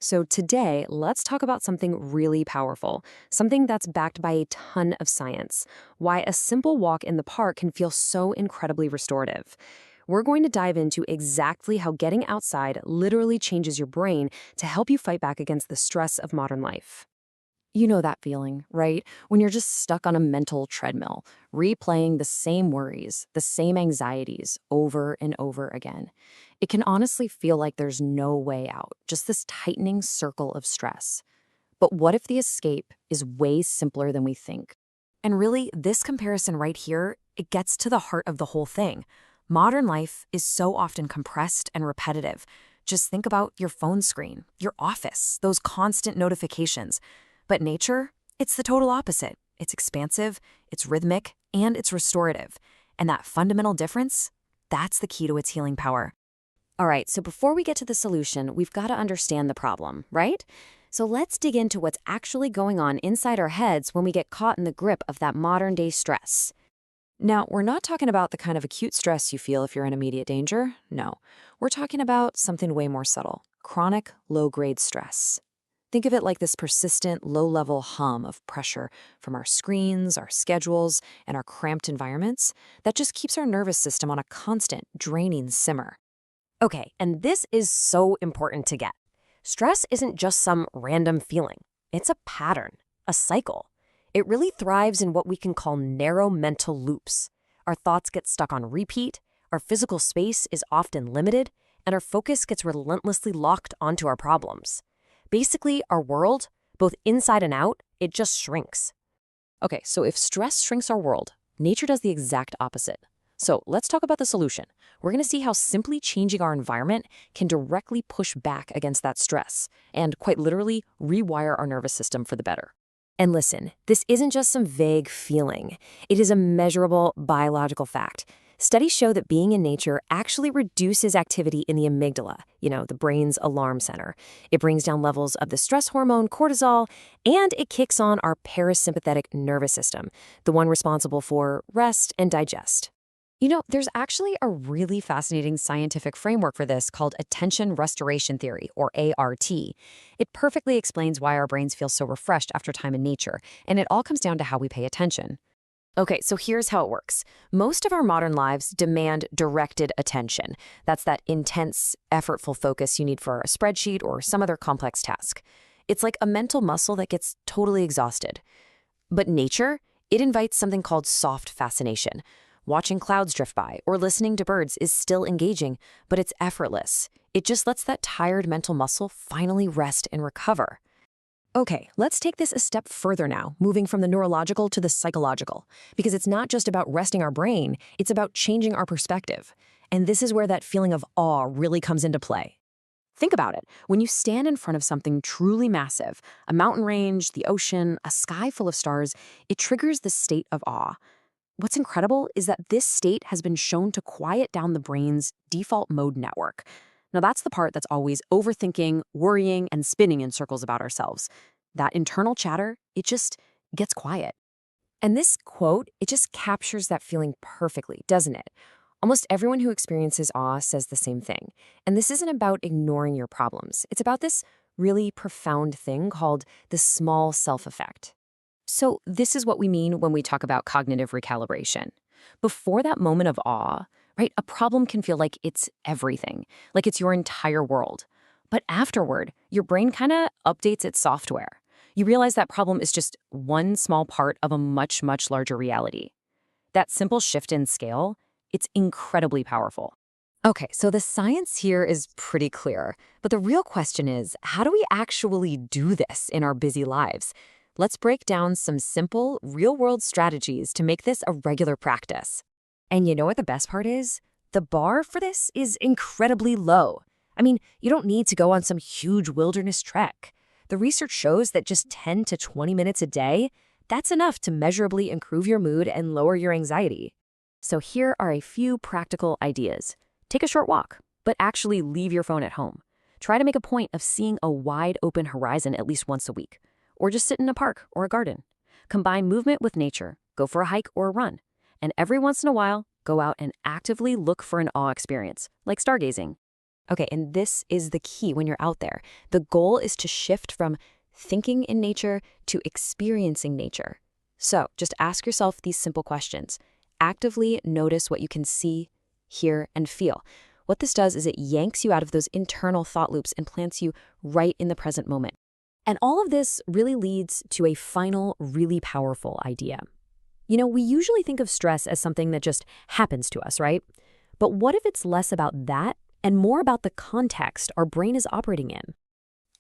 So today, let's talk about something really powerful, something that's backed by a ton of science, why a simple walk in the park can feel so incredibly restorative. We're going to dive into exactly how getting outside literally changes your brain to help you fight back against the stress of modern life. You know that feeling, right? When you're just stuck on a mental treadmill, replaying the same worries, the same anxieties over and over again. It can honestly feel like there's no way out, just this tightening circle of stress. But what if the escape is way simpler than we think? And really, this comparison right here, it gets to the heart of the whole thing. Modern life is so often compressed and repetitive. Just think about your phone screen, your office, those constant notifications. But nature, it's the total opposite. It's expansive, it's rhythmic, and it's restorative. And that fundamental difference, that's the key to its healing power. All right, so before we get to the solution, we've got to understand the problem, right? So let's dig into what's actually going on inside our heads when we get caught in the grip of that modern day stress. Now, we're not talking about the kind of acute stress you feel if you're in immediate danger. No, we're talking about something way more subtle, chronic low-grade stress. Think of it like this persistent, low-level hum of pressure from our screens, our schedules, and our cramped environments that just keeps our nervous system on a constant, draining simmer. Okay, and this is so important to get. Stress isn't just some random feeling. It's a pattern, a cycle. It really thrives in what we can call narrow mental loops. Our thoughts get stuck on repeat, our physical space is often limited, and our focus gets relentlessly locked onto our problems. Basically, our world, both inside and out, it just shrinks. Okay, so if stress shrinks our world, nature does the exact opposite. So let's talk about the solution. We're going to see how simply changing our environment can directly push back against that stress and quite literally rewire our nervous system for the better. And listen, this isn't just some vague feeling. It is a measurable biological fact. Studies show that being in nature actually reduces activity in the amygdala, the brain's alarm center. It brings down levels of the stress hormone cortisol, and it kicks on our parasympathetic nervous system, the one responsible for rest and digest. There's actually a really fascinating scientific framework for this called attention restoration theory, or ART. It perfectly explains why our brains feel so refreshed after time in nature, and it all comes down to how we pay attention. Okay, so here's how it works. Most of our modern lives demand directed attention. That's that intense, effortful focus you need for a spreadsheet or some other complex task. It's like a mental muscle that gets totally exhausted. But nature, it invites something called soft fascination. Watching clouds drift by or listening to birds is still engaging, but it's effortless. It just lets that tired mental muscle finally rest and recover. Okay, let's take this a step further now, moving from the neurological to the psychological, because it's not just about resting our brain, it's about changing our perspective. And this is where that feeling of awe really comes into play. Think about it. When you stand in front of something truly massive, a mountain range, the ocean, a sky full of stars, it triggers the state of awe. What's incredible is that this state has been shown to quiet down the brain's default mode network. Now, that's the part that's always overthinking, worrying, and spinning in circles about ourselves. That internal chatter, it just gets quiet. And this quote, it just captures that feeling perfectly, doesn't it? Almost everyone who experiences awe says the same thing. And this isn't about ignoring your problems. It's about this really profound thing called the small self effect. So this is what we mean when we talk about cognitive recalibration. Before that moment of awe, right, a problem can feel like it's everything, like it's your entire world. But afterward, your brain kind of updates its software. You realize that problem is just one small part of a much, much larger reality. That simple shift in scale, it's incredibly powerful. Okay, so the science here is pretty clear, but the real question is, how do we actually do this in our busy lives? Let's break down some simple, real-world strategies to make this a regular practice. And you know what the best part is? The bar for this is incredibly low. I mean, you don't need to go on some huge wilderness trek. The research shows that just 10 to 20 minutes a day, that's enough to measurably improve your mood and lower your anxiety. So here are a few practical ideas. Take a short walk, but actually leave your phone at home. Try to make a point of seeing a wide open horizon at least once a week. Or just sit in a park or a garden. Combine movement with nature, go for a hike or a run. And every once in a while, go out and actively look for an awe experience, like stargazing. Okay, and this is the key when you're out there. The goal is to shift from thinking in nature to experiencing nature. So just ask yourself these simple questions. Actively notice what you can see, hear, and feel. What this does is it yanks you out of those internal thought loops and plants you right in the present moment. And all of this really leads to a final, really powerful idea. We usually think of stress as something that just happens to us, right? But what if it's less about that and more about the context our brain is operating in?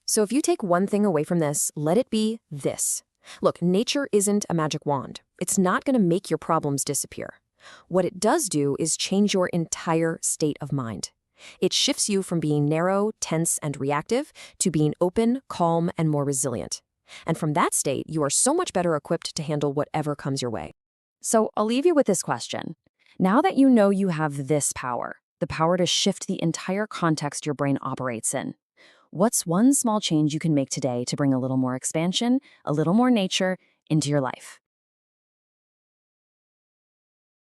So if you take one thing away from this, let it be this. Look, nature isn't a magic wand. It's not going to make your problems disappear. What it does do is change your entire state of mind. It shifts you from being narrow, tense, and reactive to being open, calm, and more resilient. And from that state, you are so much better equipped to handle whatever comes your way. So I'll leave you with this question. Now that you know you have this power, the power to shift the entire context your brain operates in, what's one small change you can make today to bring a little more expansion, a little more nature into your life?